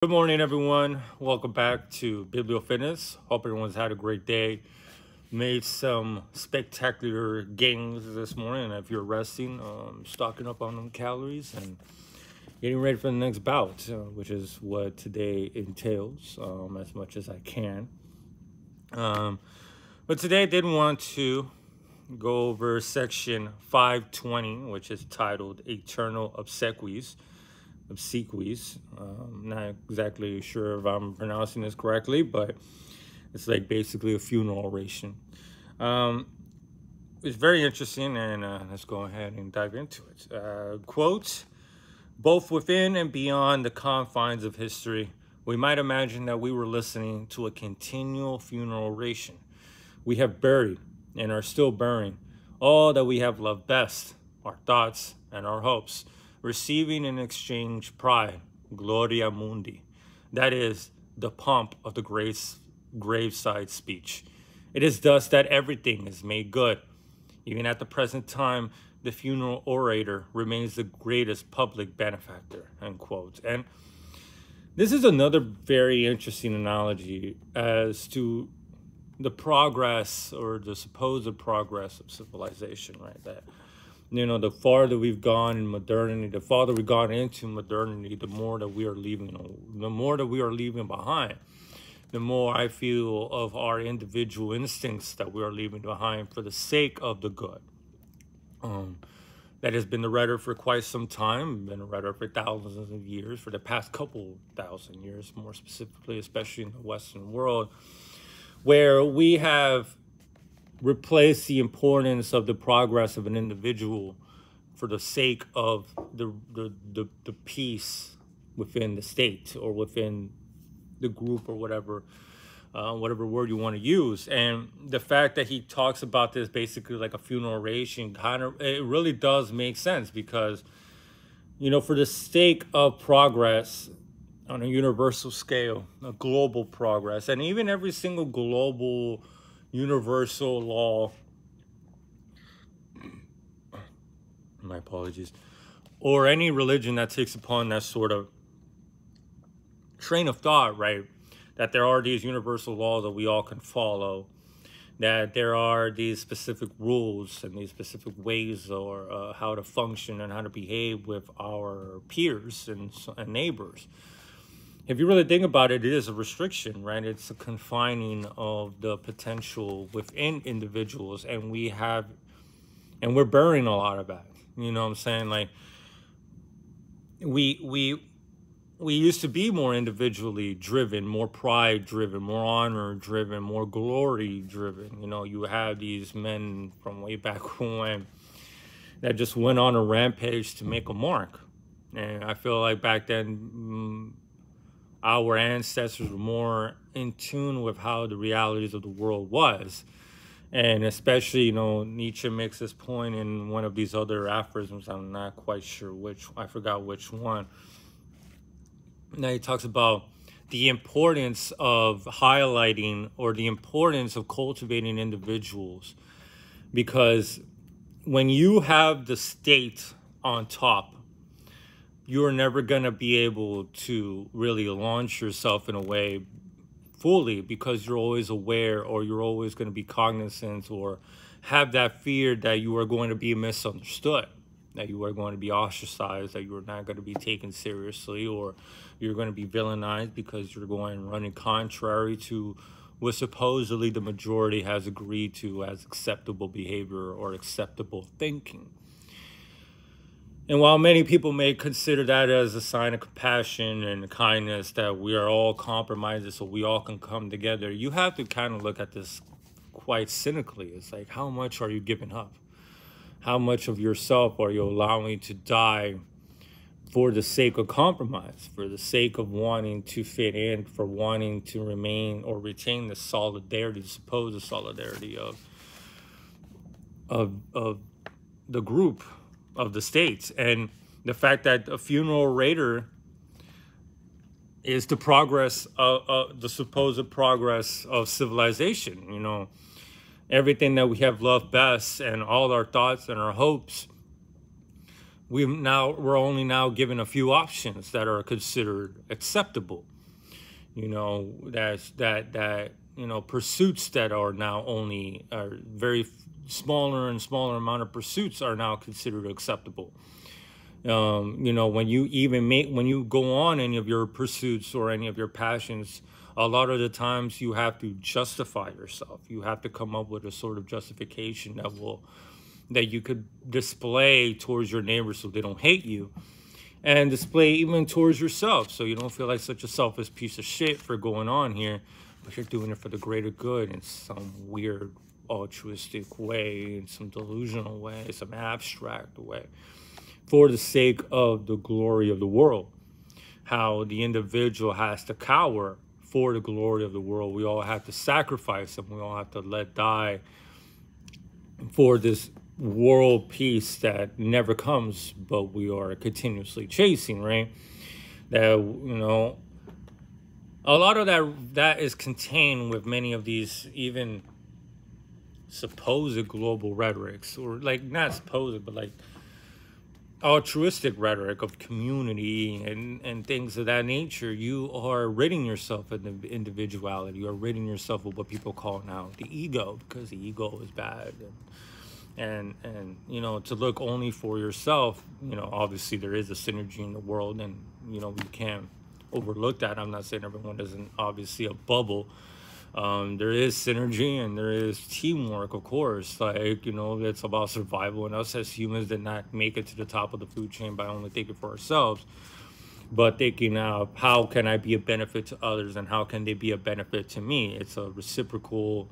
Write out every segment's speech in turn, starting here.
Good morning, everyone. Welcome back to Biblio Fitness. Hope everyone's had a great day. Made some spectacular gains this morning. If you're resting, stocking up on them calories and getting ready for the next bout, which is what today entails, as much as I can. But today I did want to go over section 520, which is titled Eternal Obsequies. Not exactly sure if I'm pronouncing this correctly, but it's like basically a funeral oration. It's very interesting, and let's go ahead and dive into it. Quote, both within and beyond the confines of history, we might imagine that we were listening to a continual funeral oration. We have buried and are still burying all that we have loved best, our thoughts and our hopes, receiving in exchange pride, gloria mundi, that is, the pomp of the graveside speech. It is thus that everything is made good. Even at the present time, the funeral orator remains the greatest public benefactor, end quote. And this is another very interesting analogy as to the progress or the supposed progress of civilization, right? That, the farther we've gone in modernity, the farther we've gone into modernity, the more that we are leaving behind, the more I feel of our individual instincts that we are leaving behind for the sake of the good. That has been the rhetoric for quite some time, been a rhetoric for thousands of years, for the past couple thousand years, more specifically, especially in the Western world, where we have replaced the importance of the progress of an individual for the sake of the peace within the state or within the group or whatever word you want to use. And the fact that he talks about this basically like a funeral oration, it really does make sense because, for the sake of progress on a universal scale, a global progress, and even every single global universal law, my apologies, or any religion that takes upon that sort of train of thought, right? That there are these universal laws that we all can follow, that there are these specific rules and these specific ways or how to function and how to behave with our peers and neighbors. If you really think about it, it is a restriction, right? It's a confining of the potential within individuals, and we're burying a lot of that. You know what I'm saying? Like we used to be more individually driven, more pride driven, more honor driven, more glory driven. You have these men from way back when that just went on a rampage to make a mark. And I feel like back then, our ancestors were more in tune with how the realities of the world was. And especially, Nietzsche makes this point in one of these other aphorisms. I'm not quite sure I forgot which one. Now he talks about the importance of highlighting or the importance of cultivating individuals. Because when you have the state on top, you're never going to be able to really launch yourself in a way fully because you're always aware or you're always going to be cognizant or have that fear that you are going to be misunderstood, that you are going to be ostracized, that you're not going to be taken seriously, or you're going to be villainized because you're running contrary to what supposedly the majority has agreed to as acceptable behavior or acceptable thinking. And while many people may consider that as a sign of compassion and kindness, that we are all compromises so we all can come together, you have to kind of look at this quite cynically. It's like, how much are you giving up? How much of yourself are you allowing to die for the sake of compromise, for the sake of wanting to fit in, for wanting to remain or retain the solidarity, the supposed solidarity of the group, of the states? And the fact that a funeral orator is the progress of the supposed progress of civilization. Everything that we have loved best and all our thoughts and our hopes we're only now given a few options that are considered acceptable. You know, that you know, pursuits that are now only are very smaller and smaller amount of pursuits are now considered acceptable. You know, when you go on any of your pursuits or any of your passions, a lot of the times you have to justify yourself. You have to come up with a sort of justification that you could display towards your neighbors so they don't hate you, and display even towards yourself so you don't feel like such a selfish piece of shit for going on here, but you're doing it for the greater good in some weird altruistic way, in some delusional way, some abstract way, for the sake of the glory of the world. How the individual has to cower for the glory of the world. We all have to sacrifice and we all have to let die for this world peace that never comes, but we are continuously chasing, right? That, you know, a lot of that is contained with many of these even supposed global rhetorics, or like not supposed, but like altruistic rhetoric of community and things of that nature. You are ridding yourself of the individuality. You are ridding yourself of what people call now the ego, because the ego is bad. And you know, to look only for yourself, you know, obviously there is a synergy in the world, and you know, we can't overlook that. I'm not saying everyone isn't obviously a bubble. There is synergy and there is teamwork, of course. Like, you know, it's about survival, and us as humans did not make it to the top of the food chain by only thinking for ourselves, but thinking of how can I be a benefit to others and how can they be a benefit to me. It's a reciprocal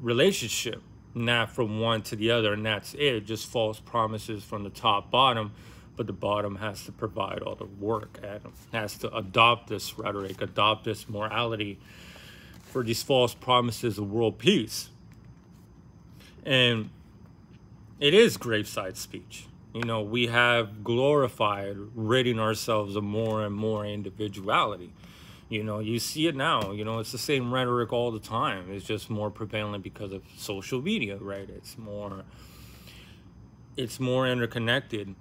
relationship, not from one to the other, and that's it. Just false promises from the top bottom, but the bottom has to provide all the work and has to adopt this rhetoric, adopt this morality for these false promises of world peace. And it is graveside speech. You know, we have glorified ridding ourselves of more and more individuality. You know, you see it now. You know, it's the same rhetoric all the time. It's just more prevalent because of social media, right? It's more interconnected.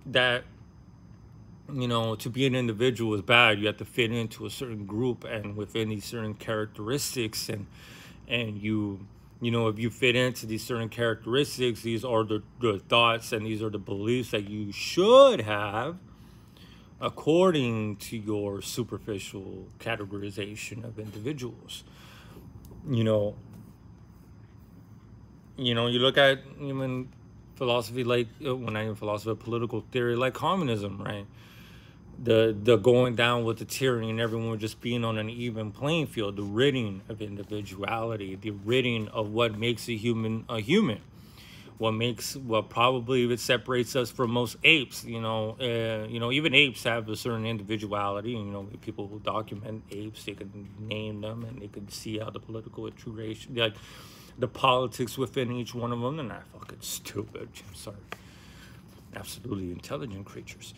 That, you know, to be an individual is bad. You have to fit into a certain group, and within these certain characteristics, and you know, if you fit into these certain characteristics, these are the thoughts and these are the beliefs that you should have according to your superficial categorization of individuals. You know, you look at even philosophy, like when I even philosophy, political theory, like communism, right? The going down with the tyranny and everyone just being on an even playing field, the ridding of individuality, the ridding of what makes a human a human. What probably even separates us from most apes. You know, even apes have a certain individuality. You know, people who document apes, they can name them and they can see how the political iteration, like the politics within each one of them. They're not fucking stupid. I'm sorry, absolutely intelligent creatures.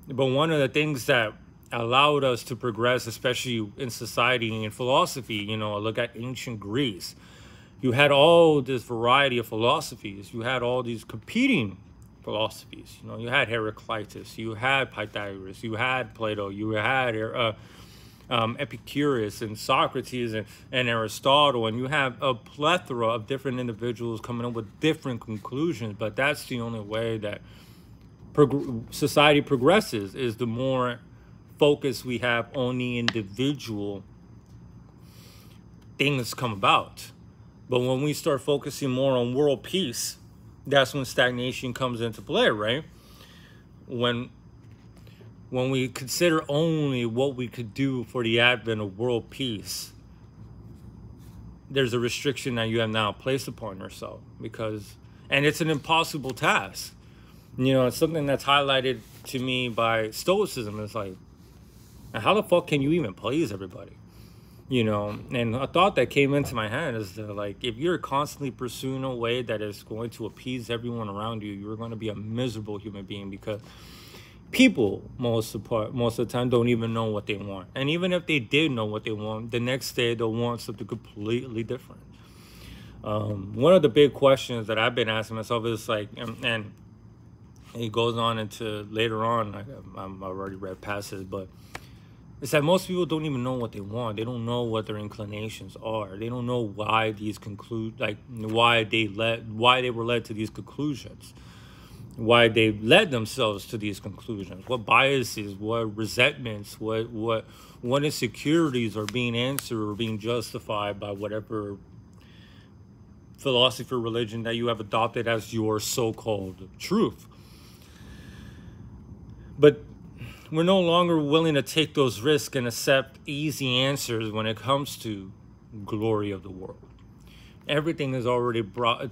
But one of the things that allowed us to progress, especially in society and in philosophy, you know, look at ancient Greece. You had all this variety of philosophies. You had all these competing philosophies. You know, you had Heraclitus, you had Pythagoras, you had Plato, you had Epicurus and Socrates and Aristotle, and you have a plethora of different individuals coming up with different conclusions. But that's the only way that society progresses, is the more focus we have on the individual, things come about. But when we start focusing more on world peace, that's when stagnation comes into play, right? When we consider only what we could do for the advent of world peace, there's a restriction that you have now placed upon yourself, and it's an impossible task. You know, it's something that's highlighted to me by Stoicism. It's like, how the fuck can you even please everybody? You know, and a thought that came into my head is that, like, if you're constantly pursuing a way that is going to appease everyone around you, you're going to be a miserable human being, because people, most of the time, don't even know what they want. And even if they did know what they want, the next day they'll want something completely different. One of the big questions that I've been asking myself is like, and he goes on into later on, I've already read past it, but it's that most people don't even know what they want. They don't know what their inclinations are. They don't know why these why they were led to these conclusions, why they led themselves to these conclusions, what biases, what resentments, what insecurities are being answered or being justified by whatever philosophy or religion that you have adopted as your so-called truth. But we're no longer willing to take those risks and accept easy answers when it comes to glory of the world. Everything is already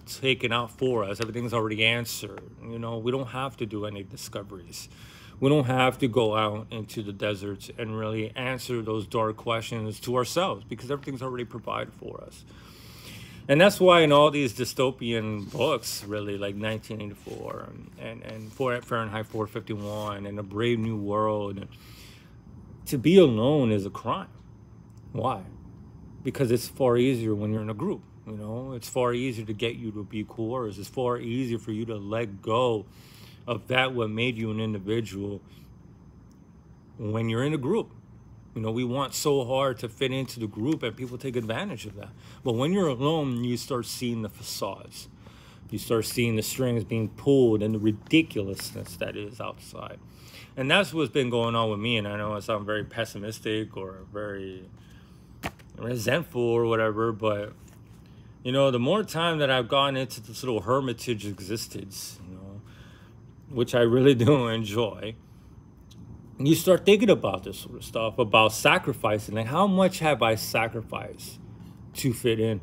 taken out for us. Everything's already answered. You know, we don't have to do any discoveries. We don't have to go out into the deserts and really answer those dark questions to ourselves, because everything's already provided for us. And that's why in all these dystopian books, really, like 1984 and Fahrenheit 451 and A Brave New World, to be alone is a crime. Why? Because it's far easier when you're in a group. You know, it's far easier to get you to be coerced. It's far easier for you to let go of that what made you an individual when you're in a group. You know, we want so hard to fit into the group, and people take advantage of that. But when you're alone, you start seeing the facades. You start seeing the strings being pulled and the ridiculousness that is outside. And that's what's been going on with me. And I know I sound very pessimistic or very resentful or whatever, but, you know, the more time that I've gone into this little hermitage existence, you know, which I really do enjoy, you start thinking about this sort of stuff, about sacrificing. Like, how much have I sacrificed to fit in?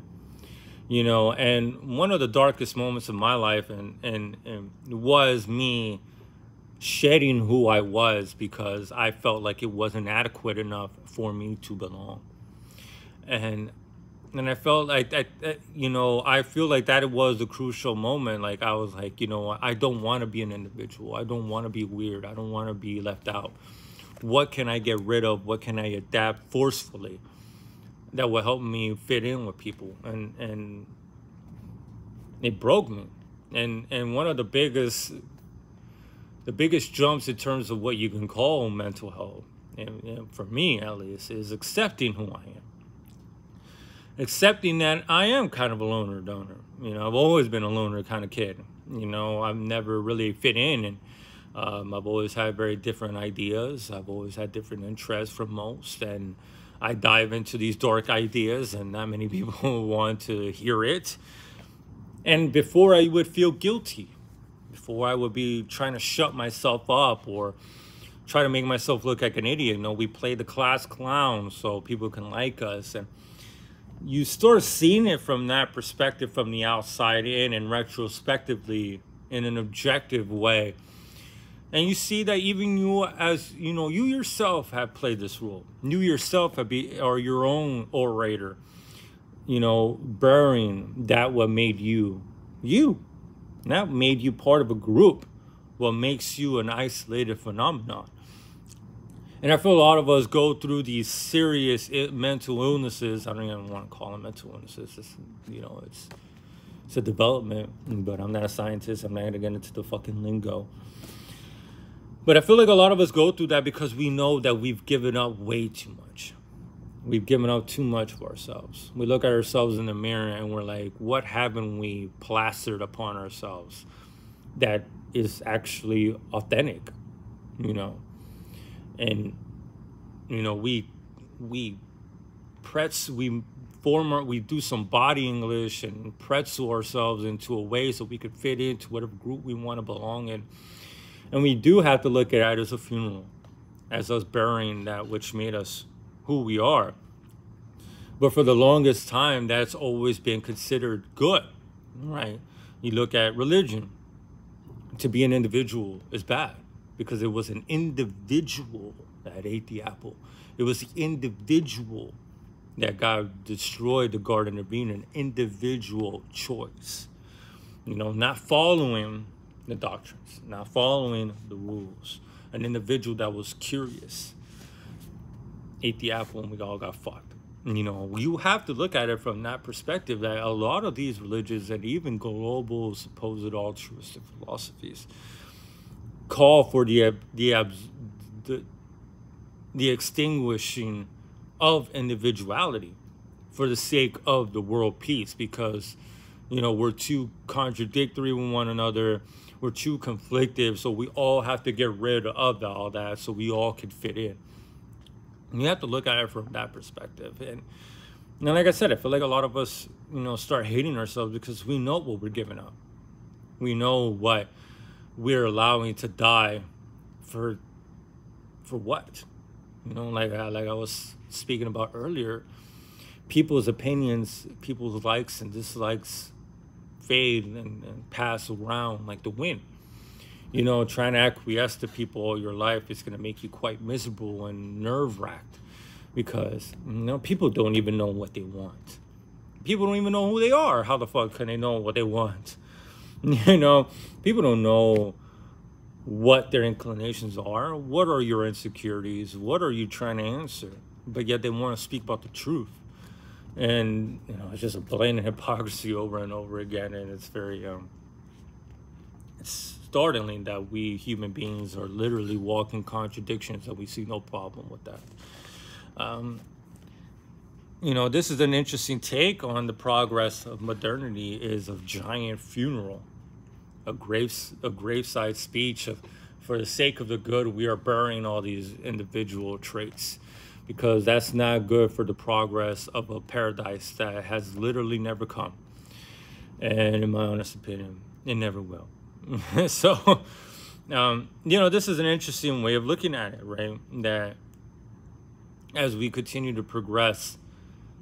You know, and one of the darkest moments of my life and was me shedding who I was because I felt like it wasn't adequate enough for me to belong. And I felt like, you know, I feel like that it was the crucial moment. Like, I was like, you know, I don't want to be an individual. I don't want to be weird. I don't want to be left out. What can I get rid of? What can I adapt forcefully that will help me fit in with people? And it broke me. And one of the biggest jumps in terms of what you can call mental health, and for me at least, is accepting who I am. Accepting that I am kind of a loner donor. You know, I've always been a loner kind of kid. You know, I've never really fit in, and I've always had very different ideas. I've always had different interests from most, and I dive into these dark ideas, and not many people want to hear it. And before I would feel guilty, before I would be trying to shut myself up or try to make myself look like an idiot, you know, we play the class clown so people can like us. And you start seeing it from that perspective, from the outside in, and retrospectively in an objective way. And you see that even you, as you know, you yourself have played this role. You yourself are your own orator, you know, bearing that what made you, that made you part of a group, what makes you an isolated phenomenon. And I feel a lot of us go through these serious mental illnesses. I don't even want to call them mental illnesses. It's, you know, it's a development, but I'm not a scientist. I'm not going to get into the fucking lingo. But I feel like a lot of us go through that because we know that we've given up way too much. We've given up too much of ourselves. We look at ourselves in the mirror and we're like, what haven't we plastered upon ourselves that is actually authentic, you know? And, you know, we do some body English and pretzel ourselves into a way so we could fit into whatever group we want to belong in. And we do have to look at it as a funeral, as us burying that which made us who we are. But for the longest time, that's always been considered good, right? You look at religion. To be an individual is bad because it was an individual that ate the apple. It was the individual that God destroyed the Garden of Eden, an individual choice. You know, not following the doctrines, not following the rules. An individual that was curious ate the apple and we all got fucked. You know, you have to look at it from that perspective, that a lot of these religions and even global supposed altruistic philosophies call for the, the extinguishing of individuality for the sake of the world peace, because, you know, we're too contradictory with one another, we're too conflictive, so we all have to get rid of all that so we all can fit in. And you have to look at it from that perspective. And like I said, I feel like a lot of us, you know, start hating ourselves because we know what we're giving up. We know what we're allowing to die for what? You know, like I was speaking about earlier, people's opinions, people's likes and dislikes fade and pass around like the wind. You know, trying to acquiesce to people all your life is going to make you quite miserable and nerve-wracked, because, you know, people don't even know what they want. People don't even know who they are. How the fuck can they know what they want? You know, people don't know what their inclinations are. What are your insecurities? What are you trying to answer? But yet they want to speak about the truth. And, you know, it's just a blatant hypocrisy over and over again. And it's very, it's startling that we human beings are literally walking contradictions, and we see no problem with that. You know, this is an interesting take on the progress of modernity, is a giant funeral, a graveside speech of, for the sake of the good, we are burying all these individual traits, because that's not good for the progress of a paradise that has literally never come. And in my honest opinion, it never will. So, you know, this is an interesting way of looking at it, right? That as we continue to progress,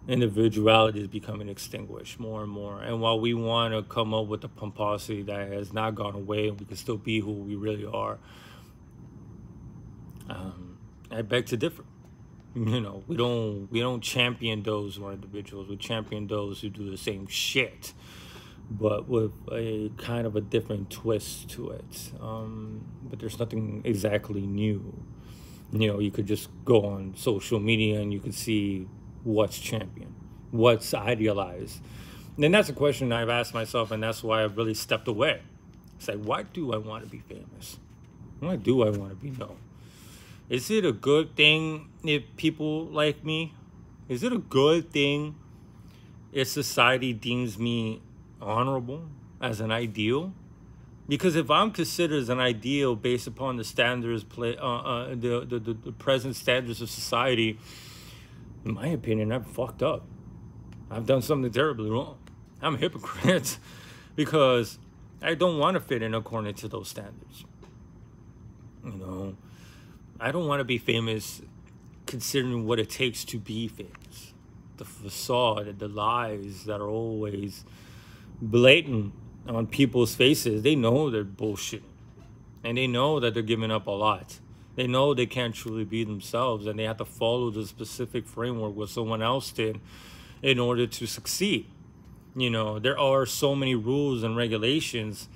individuality is becoming extinguished more and more. And while we want to come up with a pomposity that has not gone away, and we can still be who we really are, I beg to differ. You know, we don't champion those who are individuals. We champion those who do the same shit, but with a kind of a different twist to it. But there's nothing exactly new. You know, you could just go on social media and you could see what's championed, what's idealized. And that's a question I've asked myself, and that's why I've really stepped away. It's like, why do I want to be famous? Why do I want to be known? Is it a good thing if people like me? Is it a good thing if society deems me honorable as an ideal? Because if I'm considered as an ideal based upon the standards, the present standards of society, in my opinion, I've fucked up. I've done something terribly wrong. I'm a hypocrite because I don't want to fit in according to those standards. You know, I don't want to be famous considering what it takes to be famous. The facade, the lies that are always blatant on people's faces. They know they're bullshit. And they know that they're giving up a lot. They know they can't truly be themselves, and they have to follow the specific framework what someone else did in order to succeed. You know, there are so many rules and regulations.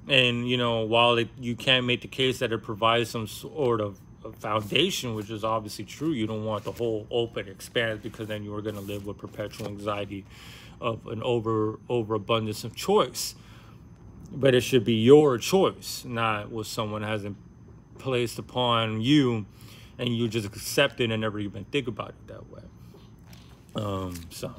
And, you know, while you can make the case that it provides some sort of a foundation, which is obviously true, you don't want the whole open expanse, because then you are going to live with perpetual anxiety of an overabundance of choice. But it should be your choice, not what someone hasn't placed upon you, and you just accept it and never even think about it that way. So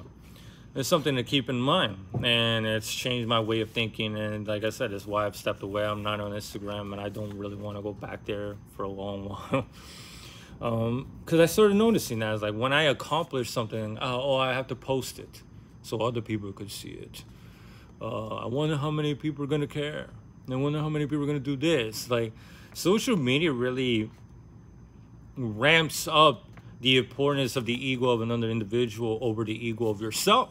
it's something to keep in mind, and it's changed my way of thinking. And like I said, that's why I've stepped away. I'm not on Instagram, and I don't really want to go back there for a long while. Because I started noticing that, it's like when I accomplish something, I have to post it so other people could see it. I wonder how many people are gonna care. I wonder how many people are gonna do this. Like, social media really ramps up the importance of the ego of another individual over the ego of yourself,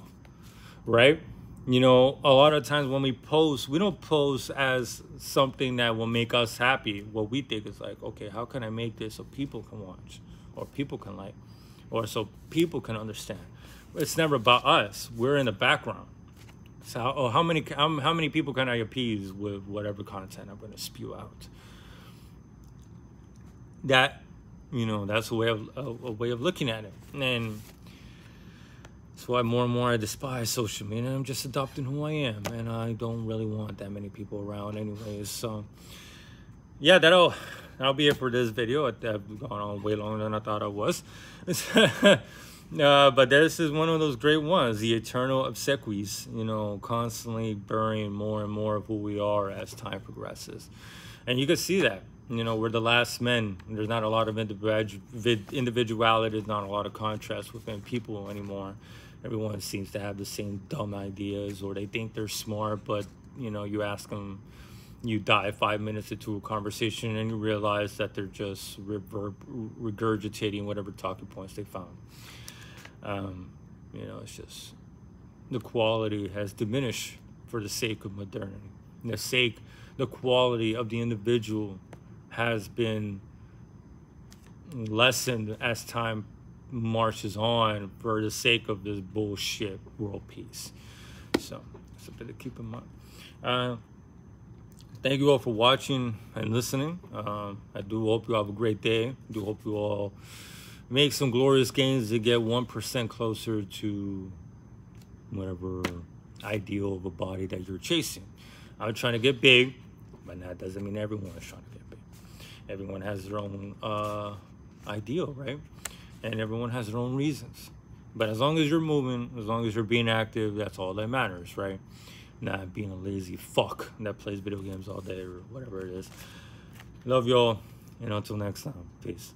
right? You know, a lot of times when we post, we don't post as something that will make us happy. What we think is like, okay, how can I make this so people can watch, or people can like, or so people can understand? It's never about us. We're in the background. So how many people can I appease with whatever content I'm going to spew out? That You know, that's a way of looking at it. And that's why more and more I despise social media. I'm just adopting who I am, and I don't really want that many people around anyways. So yeah, that'll be it for this video. I've gone on way longer than I thought I was. But this is one of those great ones, the eternal obsequies, you know, constantly burying more and more of who we are as time progresses. And you can see that, you know, we're the last men. There's not a lot of individuality. There's not a lot of contrast within people anymore. Everyone seems to have the same dumb ideas, or they think they're smart, but, you know, you ask them, you dive 5 minutes into a conversation and you realize that they're just regurgitating whatever talking points they found. You know, it's just the quality has diminished for the sake of modernity. The quality of the individual has been lessened as time marches on for the sake of this bullshit world peace. So it's something to keep in mind. Thank you all for watching and listening. I do hope you have a great day. I do hope you all make some glorious gains to get 1% closer to whatever ideal of a body that you're chasing. I'm trying to get big, but that doesn't mean everyone is trying to get big. Everyone has their own ideal, right? And everyone has their own reasons. But as long as you're moving, as long as you're being active, that's all that matters, right? Not being a lazy fuck that plays video games all day or whatever it is. Love y'all, and until next time, peace.